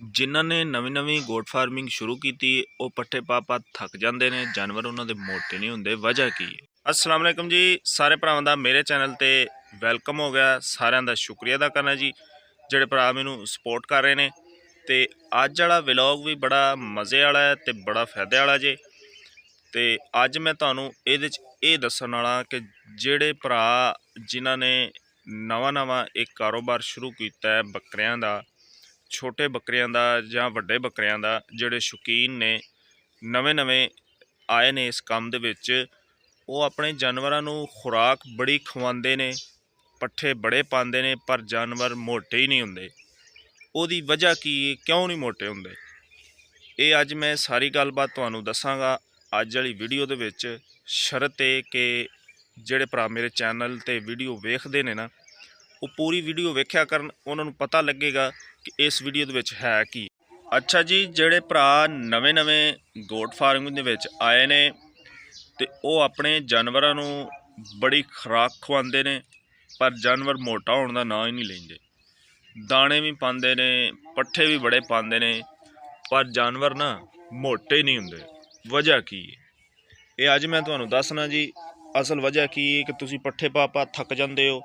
ਜਿਨ੍ਹਾਂ ਨੇ ਨਵੀਂ ਗੋਟ ਫਾਰਮਿੰਗ ਸ਼ੁਰੂ ਕੀਤੀ ਉਹ ਪੱਠੇ ਪਾ ਥੱਕ ਜਾਂਦੇ ਨੇ। ਜਾਨਵਰ ਉਹਨਾਂ ਦੇ ਮੋਟੇ ਨਹੀਂ ਹੁੰਦੇ, ਵਜ੍ਹਾ ਕੀ ਹੈ? अस्सलाम वालेकुम जी, सारे भरावां दा मेरे चैनल ते वैलकम हो गया। सारिਆਂ ਦਾ शुक्रिया अदा करना जी ਜਿਹੜੇ ਭਰਾ ਮੈਨੂੰ सपोर्ट कर रहे हैं। तो अज वाला व्लॉग भी बड़ा मज़े वाला है तो बड़ा फायदे वाला जे। तो अज मैं तुहानूं इहदे च दस्सण वाला कि ਜਿਹੜੇ भरा जिन्हां ने नवां एक कारोबार शुरू किया है बकरियां दा, छोटे बकरियां दा जां वड्डे बकरियां दा, ਜਿਹੜੇ शौकीन ने नवें आए ने इस काम दे विच, वो अपने जानवरों को खुराक बड़ी खवाते ने, पट्ठे बड़े पाते ने, पर जानवर मोटे ही नहीं होंगे। उसकी वजह की, क्यों नहीं मोटे होंगे, ये अज मैं सारी गलबात तुहानूं दसांगा अज वाली वीडियो दे विच। शर्त है कि जिहड़े भरा मेरे चैनल ते वीडियो वेखदे ने ना, वो पूरी वीडियो वेख्या करन, उन्होंने पता लगेगा कि इस वीडियो दे विच है की। अच्छा जी, जिहड़े भरा नवें गोट फार्मिंग दे विच आए ने तो वो अपने जानवरों को बड़ी खुराक खवाते हैं, पर जानवर मोटा होने का नाम ही नहीं लेंदे। दाने भी पाते ने, पट्ठे भी बड़े पाते ने, पर जानवर ना मोटे नहीं होंगे। वजह की है ये अज मैं तुहानूं दसना जी। असल वजह की है कि तुसीं पट्ठे पा थक जाते हो,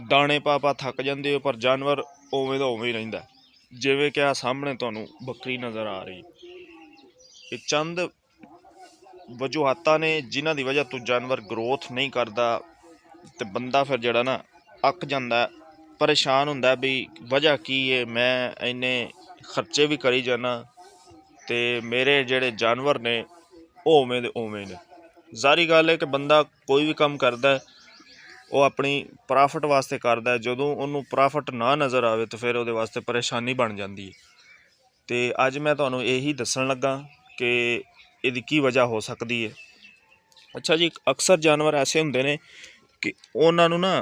दाने पा थक जाते हो, पर जानवर उवें दा उवें ही रहिंदा। जिवें कि सामने तुहानूं बकरी नज़र आ रही, ये चंद वजूहतां ने जिन्हां दी वजह तो जानवर ग्रोथ नहीं करता। तो बंदा फिर जड़ा ना अक जांदा, परेशान हुंदा भी वजह की है, मैं इन्ने खर्चे भी करी जाना तो मेरे जेड़े जानवर ने उवें दे उवें ने। जारी गल है कि बंदा कोई भी काम करता है वो अपनी प्रॉफिट वास्ते करता है, जदों उन्होंने प्रॉफिट ना नज़र आवे तो फिर वो वास्ते परेशानी बन जाती है। तो अज मैं तुहानूं यही दस्सण लगा कि इसकी की वजह हो सकती है। अच्छा जी, अक्सर जानवर ऐसे होंगे ने कि उन्होंने ना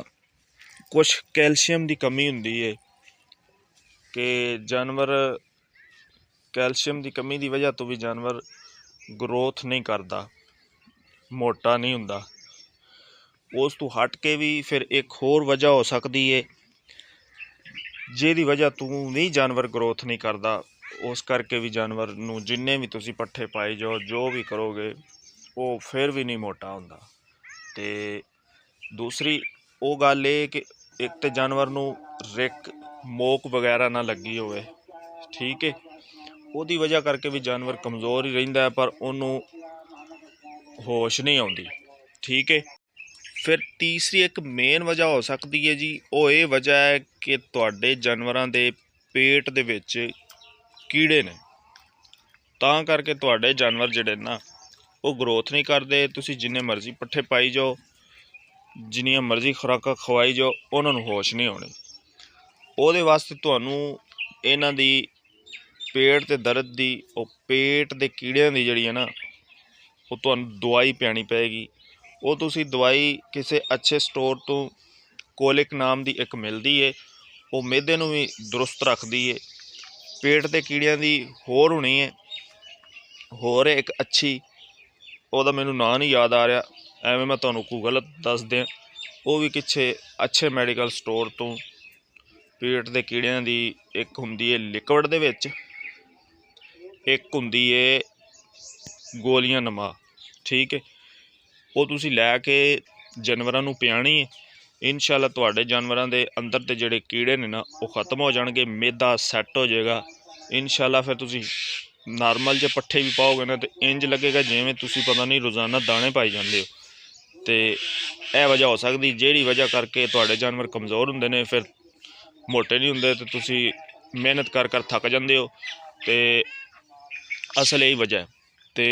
कुछ कैल्शियम की कमी होंदी है, कि जानवर कैल्शियम की कमी की वजह तो भी जानवर ग्रोथ नहीं करता, मोटा नहीं होंदा। उस तो हट के भी फिर एक होर वजह हो सकती है जिहदी वजह तो भी जानवर ग्रोथ नहीं करता। उस करके भी जानवर नूं जिन्ने भी तुसीं पट्ठे पाई जाओ, जो भी करोगे, वो फिर भी नहीं मोटा होंदा। ते दूसरी वो गल ये कि एक तो जानवर नूं रिक मोक वगैरह ना लगी होवे, ठीक है, उसदी वजह करके भी जानवर कमज़ोर ही रहिंदा है, पर उन्होंने होश नहीं आउंदी, ठीक है। फिर तीसरी एक मेन वजह हो सकती है जी, वो ये वजह है कि तुहाडे जानवरां दे पेट दे विच कीड़े ने, तां करके तुहाडे जानवर जिहड़े ना वो ग्रोथ नहीं करते। तुसीं जिन्ने मर्जी पट्ठे पाई जाओ, जिन्नियां मर्जी खुराकां खवाई जाओ, उन्होंने होश नहीं आउणे। उहदे वास्ते तुहानूं इन्हां दी पेट ते दर्द दी, पेट दे कीड़ियां दी जिहड़ी है ना, वो तुहानूं दवाई पियानी पेगी। वो तुसीं दवाई किसी अच्छे स्टोर तो कोलिक नाम की एक मिलती है, वो मैदे नूं भी दुरुस्त रखती है। पेट के कीड़ियां की होर होनी है, होर एक अच्छी, वह मैनू नाम नहीं याद आ रहा, एवं मैं तुहानूं कोई गलत दस दें। वो भी किसी अच्छे मैडिकल स्टोर तो पेट के कीड़ियां की एक हुंदी है लिक्विड दे विच, एक हुंदी है गोलियां नमा, ठीक है। वो तुसीं लैके जानवरां नूं पियाणी है, इंशाअल्लाह तुहाडे जानवरां दे अंदर दे जिहड़े कीड़े ने ना वो खत्म हो जाणगे, मैदा सैट हो जाएगा इंशाअल्लाह। फिर तुसीं नॉर्मल जे पट्ठे भी पाओगे ना तो इंज लगेगा जिवें तुसीं पता नहीं रोज़ाना दाने पाई जांदे हो। तो यह वजह हो सकती जिहड़ी वजह करके तुहाडे जानवर कमज़ोर हुंदे ने, फिर मोटे नहीं हुंदे, तो तुसीं मेहनत कर थक जांदे हो। तो असल यही वजह है। तो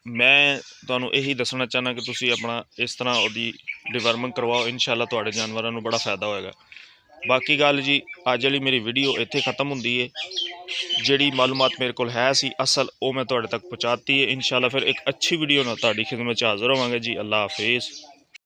मैं तुहानूं यही दसना चाहना कि तुसीं अपना इस तरह उहदी डिवर्मिंग करवाओ, इंशाअल्लाह तुहाडे जानवरां नूं बड़ा फायदा होएगा। बाकी गल जी, अज वाली मेरी वीडियो इत्थे खत्म हुंदी है। जिहड़ी मालूमात मेरे कोल है सी असल, वो मैं तुहाडे तक पहुँचाती है। इंशाअल्लाह फिर एक अच्छी वीडियो नाल तुहाडी खिदमत च हाज़र होवांगे जी। अल्लाह हाफिज़।